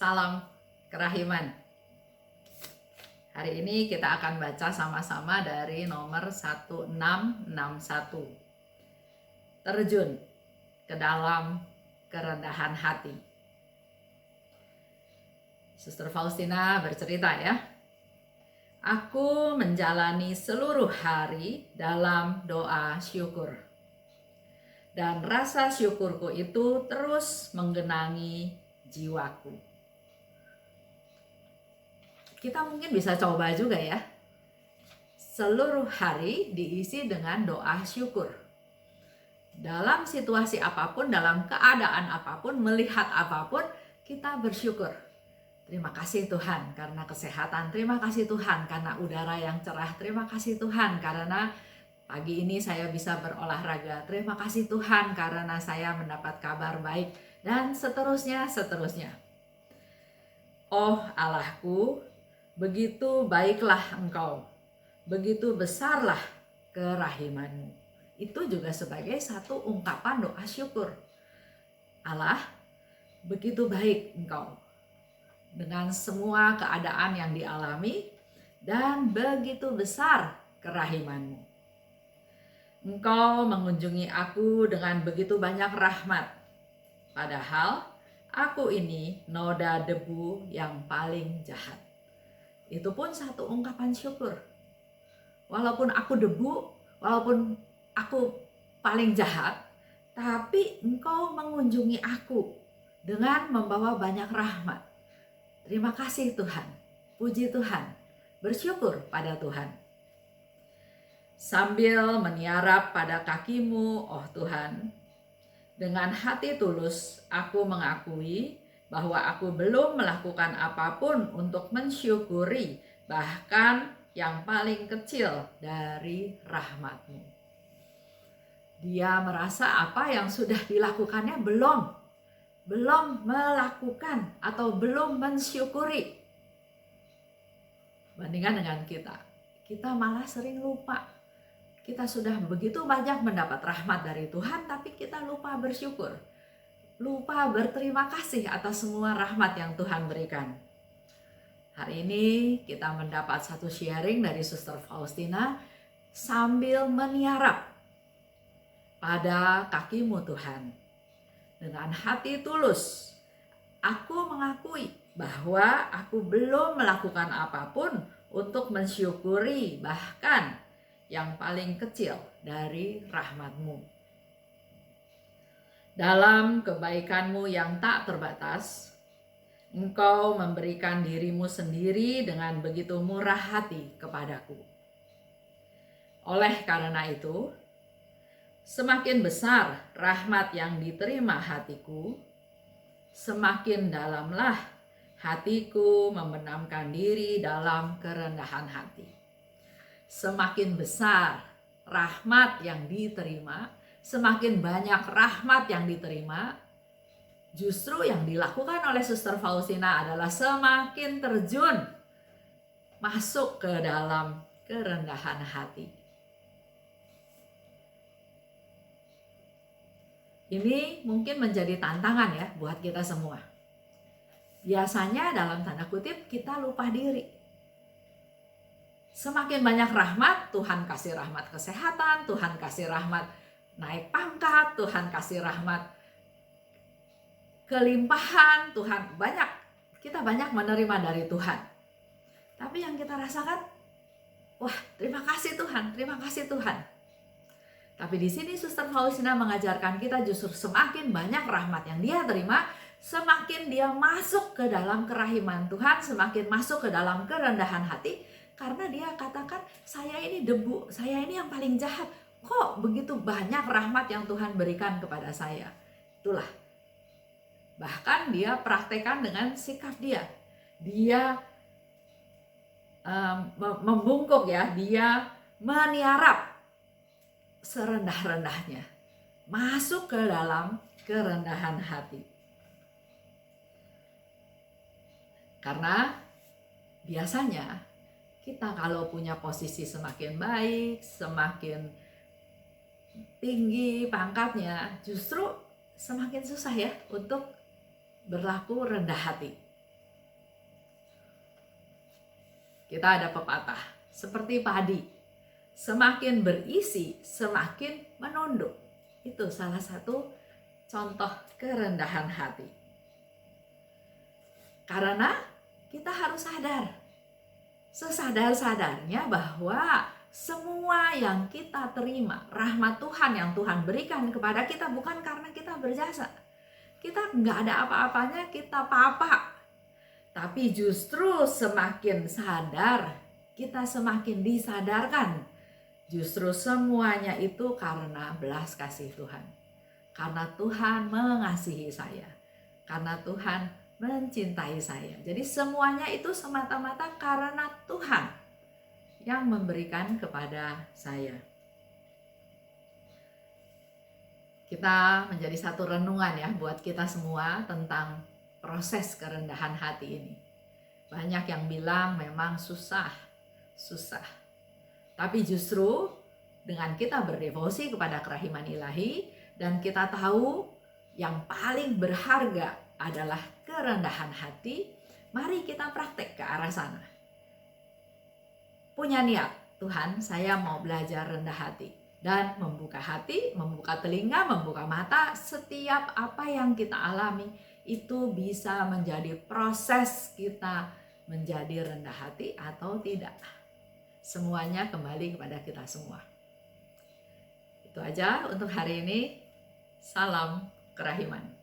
Salam kerahiman. Hari ini kita akan baca sama-sama dari nomor 1661. Terjun ke dalam kerendahan hati. Suster Faustina bercerita ya. Aku menjalani seluruh hari dalam doa syukur. Dan rasa syukurku itu terus menggenangi jiwaku. Kita mungkin bisa coba juga ya. Seluruh hari diisi dengan doa syukur. Dalam situasi apapun, dalam keadaan apapun, melihat apapun, kita bersyukur. Terima kasih Tuhan karena kesehatan. Terima kasih Tuhan karena udara yang cerah. Terima kasih Tuhan karena pagi ini saya bisa berolahraga. Terima kasih Tuhan karena saya mendapat kabar baik. Dan seterusnya. Oh Allahku, begitu baiklah Engkau, begitu besarlah kerahimanmu. Itu juga sebagai satu ungkapan doa syukur. Allah, begitu baik Engkau dengan semua keadaan yang dialami dan begitu besar kerahimanmu. Engkau mengunjungi aku dengan begitu banyak rahmat. Padahal aku ini noda debu yang paling jahat. Itu pun satu ungkapan syukur. Walaupun aku debu, walaupun aku paling jahat, tapi Engkau mengunjungi aku dengan membawa banyak rahmat. Terima kasih Tuhan, puji Tuhan, bersyukur pada Tuhan. Sambil meniarap pada kakimu, oh Tuhan, dengan hati tulus aku mengakui bahwa aku belum melakukan apapun untuk mensyukuri bahkan yang paling kecil dari rahmat-Mu. Dia merasa apa yang sudah dilakukannya belum melakukan atau belum mensyukuri. Bandingkan dengan kita malah sering lupa. Kita sudah begitu banyak mendapat rahmat dari Tuhan, tapi kita lupa bersyukur. Lupa berterima kasih atas semua rahmat yang Tuhan berikan. Hari ini kita mendapat satu sharing dari Suster Faustina sambil meniarap pada kakimu Tuhan. Dengan hati tulus, aku mengakui bahwa aku belum melakukan apapun untuk mensyukuri bahkan yang paling kecil dari rahmat-Mu. Dalam kebaikan-Mu yang tak terbatas, Engkau memberikan diri-Mu sendiri dengan begitu murah hati kepadaku. Oleh karena itu, semakin besar rahmat yang diterima hatiku, semakin dalamlah hatiku membenamkan diri dalam kerendahan hati. Semakin besar rahmat yang diterima, semakin banyak rahmat yang diterima, justru yang dilakukan oleh Suster Faustina adalah semakin terjun masuk ke dalam kerendahan hati. Ini mungkin menjadi tantangan ya buat kita semua. Biasanya dalam tanda kutip kita lupa diri. Semakin banyak rahmat, Tuhan kasih rahmat kesehatan, Tuhan kasih rahmat naik pangkat, Tuhan kasih rahmat kelimpahan, Tuhan banyak. Kita banyak menerima dari Tuhan. Tapi yang kita rasakan, wah terima kasih Tuhan, terima kasih Tuhan. Tapi di sini Suster Faustina mengajarkan kita justru semakin banyak rahmat yang dia terima, semakin dia masuk ke dalam kerahiman Tuhan, semakin masuk ke dalam kerendahan hati. Karena dia katakan, saya ini debu, saya ini yang paling jahat. Kok begitu banyak rahmat yang Tuhan berikan kepada saya? Itulah. Bahkan dia praktekkan dengan sikap dia. Dia membungkuk ya, dia meniarap serendah-rendahnya. Masuk ke dalam kerendahan hati. Karena biasanya kita kalau punya posisi semakin baik, semakin tinggi pangkatnya, justru semakin susah ya untuk berlaku rendah hati. Kita ada pepatah, seperti padi, semakin berisi, semakin menunduk. Itu salah satu contoh kerendahan hati. Karena kita harus sadar, sesadar-sadarnya bahwa semua yang kita terima, rahmat Tuhan yang Tuhan berikan kepada kita bukan karena kita berjasa. Kita nggak ada apa-apanya, kita papa. Tapi justru semakin sadar, kita semakin disadarkan. Justru semuanya itu karena belas kasih Tuhan. Karena Tuhan mengasihi saya. Karena Tuhan mencintai saya. Jadi semuanya itu semata-mata karena Tuhan yang memberikan kepada saya. Kita menjadi satu renungan ya buat kita semua tentang proses kerendahan hati ini. Banyak yang bilang memang susah. Tapi justru dengan kita berdevosi kepada kerahiman ilahi dan kita tahu yang paling berharga adalah kerendahan hati, mari kita praktek ke arah sana. Punya niat, Tuhan saya mau belajar rendah hati. Dan membuka hati, membuka telinga, membuka mata, setiap apa yang kita alami itu bisa menjadi proses kita menjadi rendah hati atau tidak. Semuanya kembali kepada kita semua. Itu aja untuk hari ini. Salam kerahiman.